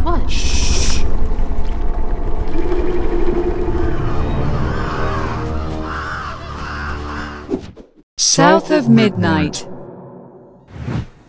What? South of Midnight.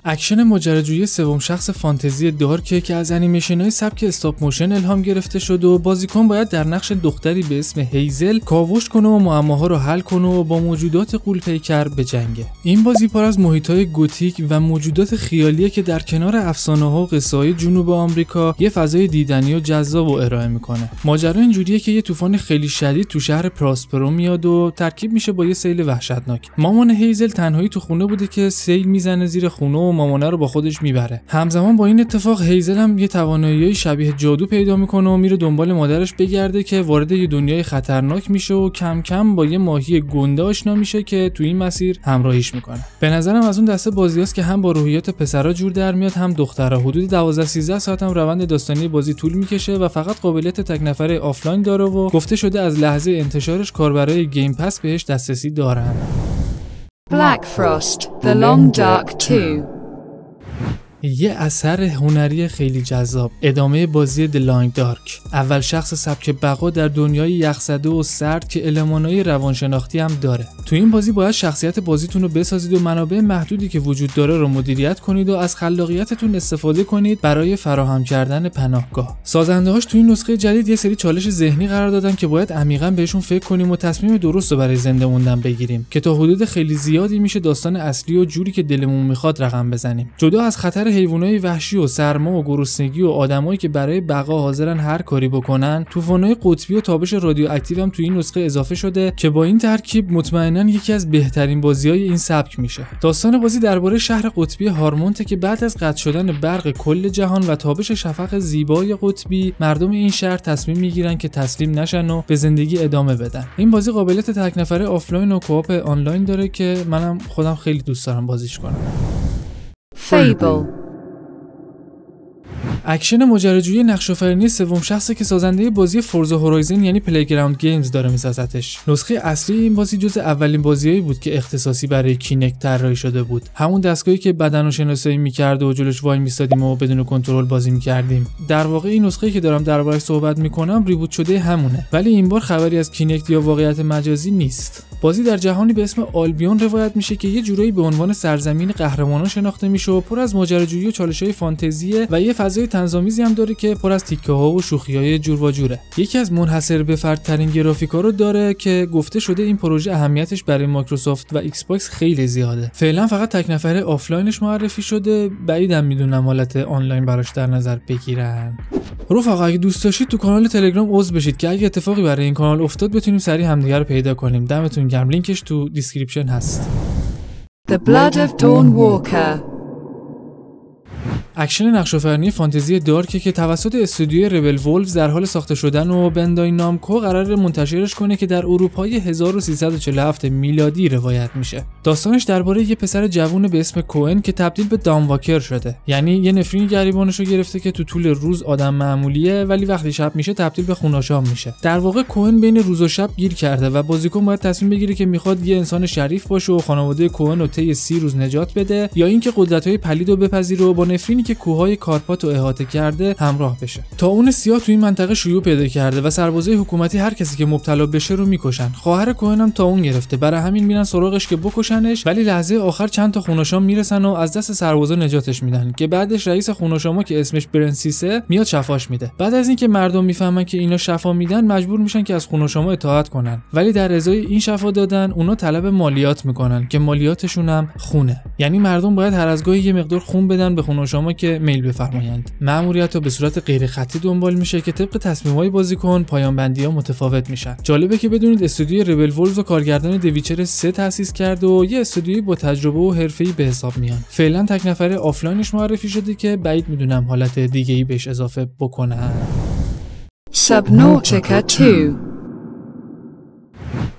اکشن ماجراجویی سوم شخص فانتزی دارکه که از انیمیشن‌های سبک استاپ موشن الهام گرفته شده و بازیکن باید در نقش دختری به اسم هیزل کاوش کنه و معماها رو حل کنه و با موجودات غول‌پیکر بجنگه. این بازی پر از محیط‌های گوتیک و موجودات خیالیه که در کنار افسانه‌ها و قصه‌های جنوب آمریکا یه فضای دیدنی و جذاب و ارائه میکنه. ماجرا اینجوریه که یه طوفان خیلی شدید تو شهر پراسپرو میاد و ترکیب میشه با یه سیل وحشتناک. مامان هیزل تنهایی تو خونه بوده که سیل میزنه زیر خونه و مامانه رو با خودش میبره. همزمان با این اتفاق هیزل هم یه توانایی شبیه جادو پیدا میکنه و میره دنبال مادرش بگرده که وارد یه دنیای خطرناک میشه و کم کم با یه ماهی گنده آشنا میشه که تو این مسیر همراهیش میکنه. به نظرم از اون دسته بازیاست که هم با روحیات پسرا جور در میاد هم دخترها. حدود 12-13 ساعت هم روند داستانی بازی طول میکشه و فقط قابلیت تک نفره آفلاین داره و گفته شده از لحظه انتشارش کاربرای گیم پس بهش دسترسی دارن. Black Frost, The Long Dark 2. یه اثر هنری خیلی جذاب، ادامه بازی The Long Dark. اول شخص سبک بقا در دنیای یخزده و سرد که المانای روانشناختی هم داره. تو این بازی باید شخصیت بازیتون رو بسازید و منابع محدودی که وجود داره رو مدیریت کنید و از خلاقیتتون استفاده کنید برای فراهم کردن پناهگاه. سازنده‌هاش تو این نسخه جدید یه سری چالش ذهنی قرار دادن که باید عمیقاً بهشون فکر کنیم و تصمیم درست رو برای زنده موندن بگیریم که تا حدود خیلی زیادی میشه داستان اصلی و جوری که دلمون میخواد رقم بزنیم. جدا از خطر حیوانات وحشی و سرما و گرسنگی و آدمایی که برای بقا حاضرن هر کاری بکنن، طوفان‌های قطبی و تابش رادیواکتیو هم تو این نسخه اضافه شده که با این ترکیب مطمئناً یکی از بهترین بازی‌های این سبک میشه. داستان بازی درباره شهر قطبی هارمونت که بعد از قطع شدن برق کل جهان و تابش شفق زیبای قطبی، مردم این شهر تصمیم میگیرن که تسلیم نشن و به زندگی ادامه بدن. این بازی قابلیت تک نفره آفلاین و کوآپ آنلاین داره که منم خودم خیلی دوست دارم بازیش کنم. Fable. اکشن ماجراجویی نقش‌آفرینی سوم شخصی که سازنده بازی فورزا هورایزن یعنی پلیگراوند گیمز داره میسازتش. نسخه اصلی این بازی جزء اولین بازیایی بود که اختصاصی برای کینکت طراحی شده بود. همون دستگاهی که بدن رو شناسایی می‌کرد و جلوش وای می‌ایستادیم و بدون کنترل بازی می‌کردیم. در واقع این نسخه‌ای که دارم درباره‌اش صحبت می‌کنم ریبوت شده همونه، ولی این بار خبری از کینکت یا واقعیت مجازی نیست. بازی در جهانی به اسم آلبیون روایت میشه که یه جورایی به عنوان سرزمین قهرمانان شناخته میشه و پر از ماجراجویی و چالش‌های فانتزیه و یه فضای طنزآمیزی هم داره که پر از تیکه‌ها و شوخی‌های جور و جوره. یکی از منحصر به فردترین گرافیکا رو داره که گفته شده این پروژه اهمیتش برای مایکروسافت و ایکس باکس خیلی زیاده. فعلا فقط تک نفره آفلاینش معرفی شده، بعیدم میدونم حالت آنلاین براش در نظر بگیرن. رفقا اگه دوست داشتید تو کانال تلگرام عضو بشید که اگه اتفاقی برای این کانال افتاد بتونیم سریع همدیگه رو پیدا کنیم. دمتون گرم. لینکش تو دیسکریپشن هست. The Blood of Dawn Walker. اکشن نقش‌آفرینی فانتزی دارکه که توسط استودیوی ریبل وولفز در حال ساخته شدن و بندای نامکو قراره منتشرش کنه که در اروپای 1347 میلادی روایت میشه. داستانش درباره یه پسر جوون به اسم کوئن که تبدیل به دامواکر شده، یعنی یه نفرین گریبانشو گرفته که تو طول روز آدم معمولیه ولی وقتی شب میشه تبدیل به خوناشام میشه. در واقع کوئن بین روز و شب گیر کرده و بازیکن باید تصمیم بگیره که میخواد یه انسان شریف باشه و خانواده کوئن رو طی 30 روز نجات بده یا اینکه قدرت‌های پلید رو بپذیره و با نفرینی که کوههای کارپات رو احاطه کرده همراه بشه. طاعون سیاه تو این منطقه شیوع پیدا کرده و سربازای حکومتی هر کسی که مبتلا بشه رو میکشن. خواهر کوئن هم طاعون گرفته، برای همین میرن سراغش که بکشنش، ولی لحظه آخر چند تا خوناشام میرسن و از دست سربازا نجاتش میدن که بعدش رئیس خوناشاما که اسمش برنسیسه میاد شفاش میده. بعد از اینکه مردم میفهمن که اینا شفا میدن مجبور میشن که از خوناشاما اطاعت کنن، ولی در ازای این شفا دادن اونا طلب مالیات میکنن که مالیاتشون هم خونه. یعنی مردم باید هر از گاهی یه مقدار خون بدن به خوناشاما که میل بفرمایند. مأموریت به صورت غیر خطی دنبال میشه که طبق تصمیم‌های بازیکن پایان بندی‌ها متفاوت میشن. جالبه که بدونید استودیوی ریبل وولفز و کارگردان دویچر 3 تأسیس کرده و یه استودیوی با تجربه و حرفه‌ای به حساب میان. فعلا تک نفره آفلاینش معرفی شده که بعید میدونم حالت دیگه‌ای بهش اضافه بکنن. Subnautica 2.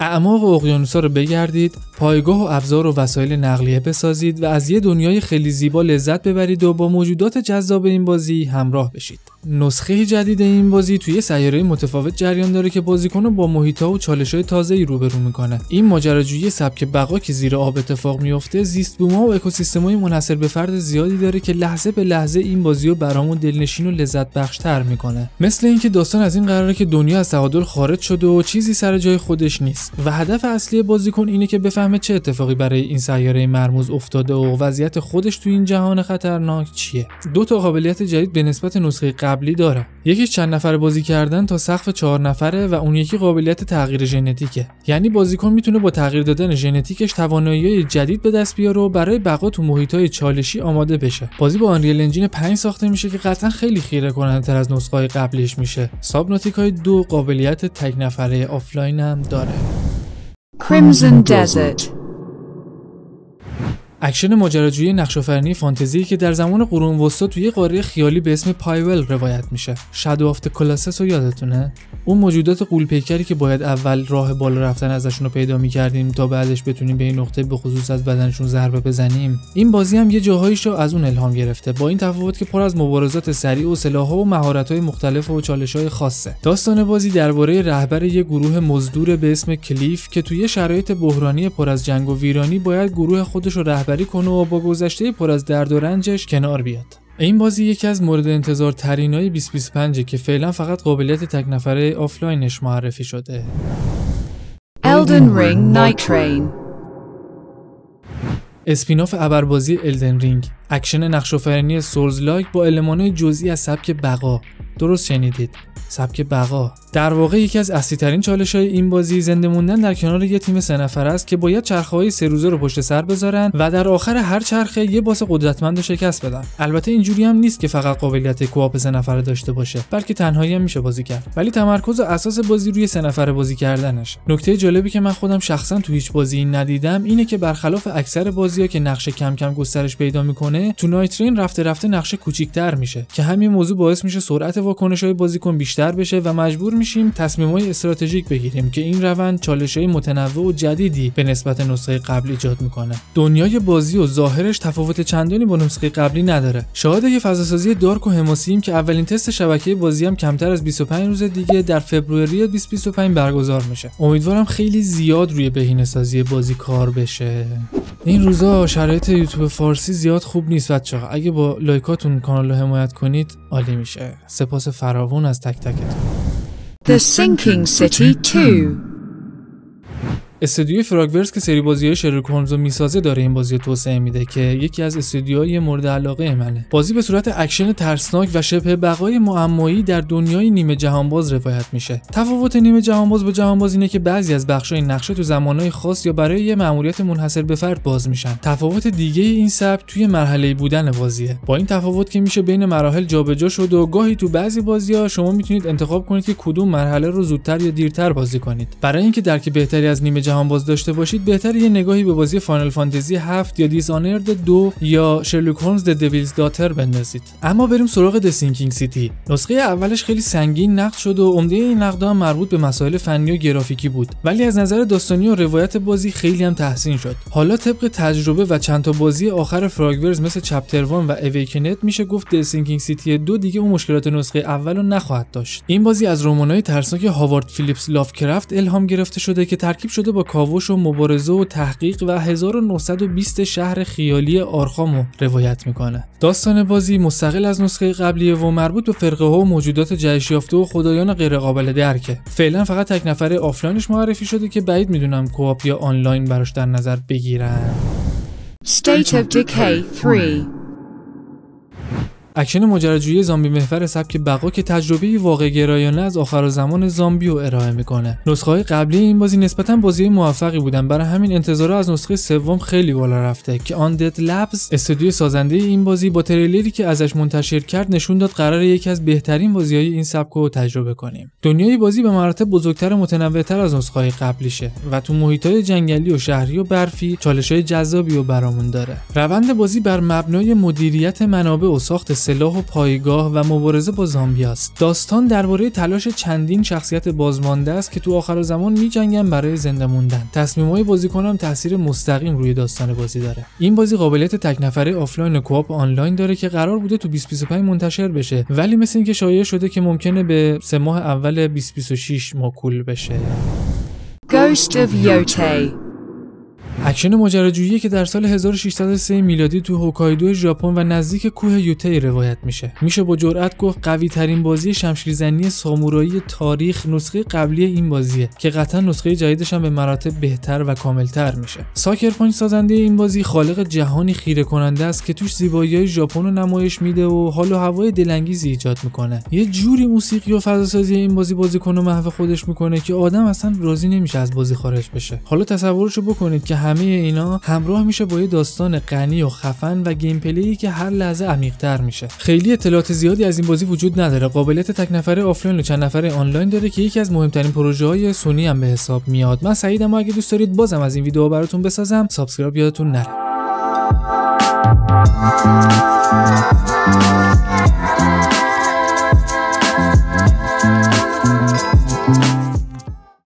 اعماق اقیانوس‌ها رو بگردید، پایگاه و ابزار و وسایل نقلیه بسازید و از یه دنیای خیلی زیبا لذت ببرید و با موجودات جذاب این بازی همراه بشید. نسخه جدید این بازی توی سیاره متفاوت جریان داره که بازیکن با محیط‌ها و چالش‌های تازه‌ای روبرو می‌کنه. این ماجراجویی سبک بقا که زیر آب اتفاق میفته، زیست بوم‌ها و اکوسیستم‌های منحصر به فرد زیادی داره که لحظه به لحظه این بازی رو برامون دلنشین و لذت بخش‌تر می‌کنه. مثل اینکه داستان از این قراره که دنیا از تعادل خارج شده و چیزی سر جای خودش نیست و هدف اصلی بازیکن اینه که بفهمه چه اتفاقی برای این سیاره مرموز افتاده و وضعیت خودش تو این جهان خطرناک چیه. دو تا قابلیت جدید به نسبت نسخه قبلی داره. یکیش چند نفره بازی کردن تا سقف 4 نفره و اون یکی قابلیت تغییر ژنتیکه. یعنی بازیکن میتونه با تغییر دادن ژنتیکش توانایی‌های جدید به دست بیاره و برای بقا تو محیط‌های چالشی آماده بشه. بازی با آنریل انجین 5 ساخته میشه که قطعا خیلی خیره کننده‌تر از نسخه‌های قبلیش میشه. سابناتیکا 2 قابلیت تک نفره آفلاین هم داره. Crimson Desert. اکشن ماجراجویی نقش‌آفرینی فانتزی که در زمان قرون وسطا توی قاره خیالی به اسم پایول روایت میشه. شادو آف د کلاسس رو یادتونه؟ اون موجودات غول‌پیکری که باید اول راه بالا رفتن ازشون رو پیدا می‌کردیم تا بعدش بتونیم به این نقطه به خصوص از بدنشون ضربه بزنیم. این بازی هم یه جاهاییش رو از اون الهام گرفته، با این تفاوت که پر از مبارزات سریع و سلاح‌ها و مهارت‌های مختلف و چالش‌های خاصه. داستان بازی درباره رهبر یه گروه مزدور به اسم کلیف که توی شرایط بحرانی پر از جنگ و ویرانی باید گروه خودش رو رهبری کنه و با گذشته پر از درد و رنجش کنار بیاد. این بازی یکی از مورد انتظار ترینای 2025 که فعلا فقط قابلیت تک نفره آفلاینش معرفی شده. Elden Ring Night Train. اسپیناف ابربازی الدن رینگ، اکشن نقش‌آفرینی سولز لایک با المان‌های جزئی از سبک بقا. درست شنیدید، سبک بقا. در واقع یکی از اصلی ترین چالش‌های این بازی زنده موندن در کنار یه تیم 3 نفره است که باید چرخه‌های 3 روزه رو پشت سر بذارن و در آخر هر چرخه یه باس قدرتمند رو شکست بدن. البته اینجوری هم نیست که فقط قابلیت کوآپ 3 نفره داشته باشه، بلکه تنهایی هم میشه بازی کرد. ولی تمرکز و اساس بازی روی 3 نفره بازی کردنش. نکته جالبی که من خودم شخصا تو هیچ بازی ندیدم اینه که برخلاف اکثر بازی‌ها که نقشه کم کم گسترش پیدا می‌کنه، تو نایت ترین رفته رفته نقشه کوچیک‌تر میشه که همین موضوع باعث میشه سرعت واکنش‌های بازیکن بیشتر بشه و مجبور میشیم تصمیم‌های استراتژیک بگیریم که این روند چالش‌های متنوع و جدیدی به نسبت نسخه قبلی ایجاد میکنه. دنیای بازی و ظاهرش تفاوت چندانی با نسخه قبلی نداره. شاهد یه فضاسازی دارک و حماسییم که اولین تست شبکه بازی هم کمتر از 25 روز دیگه در فوریه 2025 برگزار میشه. امیدوارم خیلی زیاد روی بهینه‌سازی بازی کار بشه. این روزا شرایط یوتیوب فارسی زیاد خوب نیست بچه‌ها. اگه با لایکاتون کانال رو حمایت کنید عالی میشه. سپاس فراوان از تک تکتون. The Sinking City 2. استودیوی فراگورس که سری بازی‌های شرلوک هولمز رو میسازه داره این بازی رو توسعه میده که یکی از استودیوهای مورد علاقه منه. بازی به صورت اکشن ترسناک و شبه بقای معمایی در دنیای نیمه جهانباز روایت میشه. تفاوت نیمه جهانباز با جهانباز اینه که بعضی از بخش‌های نقشه تو زمانهای خاص یا برای یه مأموریت منحصر به فرد باز میشن. تفاوت دیگه این سبک توی مرحله بودن بازیه. با این تفاوت که میشه بین مراحل جابجا شد و گاهی تو بعضی بازی‌ها شما میتونید انتخاب کنید که کدوم مرحله رو زودتر یا دیرتر بازی کنید. برای اینکه درک بهتری از نیمه جهانباز داشته باشید بهتره یه نگاهی به بازی فاینال فانتزی 7 یا دیسانرد 2 یا شرلوک هولمز د دیویلز داتر بندازید. اما بریم سراغ د سینکینگ سیتی. نسخه اولش خیلی سنگین نقد شد و عمده این نقدها مربوط به مسائل فنی و گرافیکی بود، ولی از نظر داستانی و روایت بازی خیلی هم تحسین شد. حالا طبق تجربه و چند تا بازی آخر فراگورس مثل چپتر 1 و اویکنت میشه گفت د سینکینگ سیتی 2 دیگه اون مشکلات نسخه اول رو نخواهد داشت. این بازی از رمان‌های ترسناک هاوارد فیلیپس لافکرافت الهام گرفته شده که ترکیب شده با کاوش و مبارزه و تحقیق و 1920 شهر خیالی آرخامو روایت میکنه. داستان بازی مستقل از نسخه قبلیه و مربوط به فرقه ها و موجودات جهش یافته و خدایان غیر قابل درکه. فعلا فقط تک نفره آفلاینش معرفی شده که بعید میدونم کوآپ یا آنلاین براش در نظر بگیرن. State of Decay 3. اکشن ماجراجویی زامبی محور سبک بقا که تجربه‌ای واقع‌گرایانه از آخرالزمان زامبی رو ارائه میکنه. نسخه‌های قبلی این بازی نسبتاً بازی موفقی بودن، برای همین انتظارها از نسخه سوم خیلی بالا رفته که آندد لبز استودیو سازنده این بازی با تریلری که ازش منتشر کرد نشون داد قراره یکی از بهترین بازی‌های این سبک رو تجربه کنیم. دنیای بازی به مراتب بزرگتر و متنوع‌تر از نسخه‌های قبلیشه و تو محیط‌های جنگلی و شهری و برفی چالش‌های جذابی رو برامون داره. روند بازی بر مبنای مدیریت منابع و ساخت سلاح و پایگاه و مبارزه با زامبیاست. داستان درباره تلاش چندین شخصیت بازمانده است که تو آخرالزمان می‌جنگن برای زنده موندن. تصمیم‌های بازیکن هم تاثیر مستقیم روی داستان بازی داره. این بازی قابلیت تک نفره آفلاین کوآپ آنلاین داره که قرار بوده تو 2025 منتشر بشه، ولی مثل اینکه شایعه شده که ممکنه به 3 ماه اول 2026 موکول بشه. Ghost of Yotei. اکشن ماجراجویی که در سال 1603 میلادی تو هوکایدو ژاپن و نزدیک کوه یوتی روایت میشه با جرئت گفت قوی ترین بازی شمشیرزنی سامورایی تاریخ نسخه قبلی این بازیه که قطعا نسخه جدیدش هم به مراتب بهتر و کاملتر میشه. ساکر پانچ سازنده این بازی خالق جهانی خیره کننده است که توش زیبایی‌های ژاپن رو نمایش میده و حال و هوای دلانگیزی ایجاد میکنه. یه جوری موسیقی و فضاسازی این بازیکن رو محو خودش میکنه که آدم اصلا راضی نمیشه از بازی خارج بشه. حالا تصورشو بکنید که همه اینا همراه میشه با یه داستان غنی و خفن و گیم پلی که هر لحظه عمیق‌تر میشه. خیلی اطلاعات زیادی از این بازی وجود نداره. قابلیت تک نفره آفلاین و چند نفره آنلاین داره که یکی از مهمترین پروژه‌های سونی هم به حساب میاد. من سعیدم، اگه دوست دارید بازم از این ویدیوها براتون بسازم، سابسکرایب یادتون نره.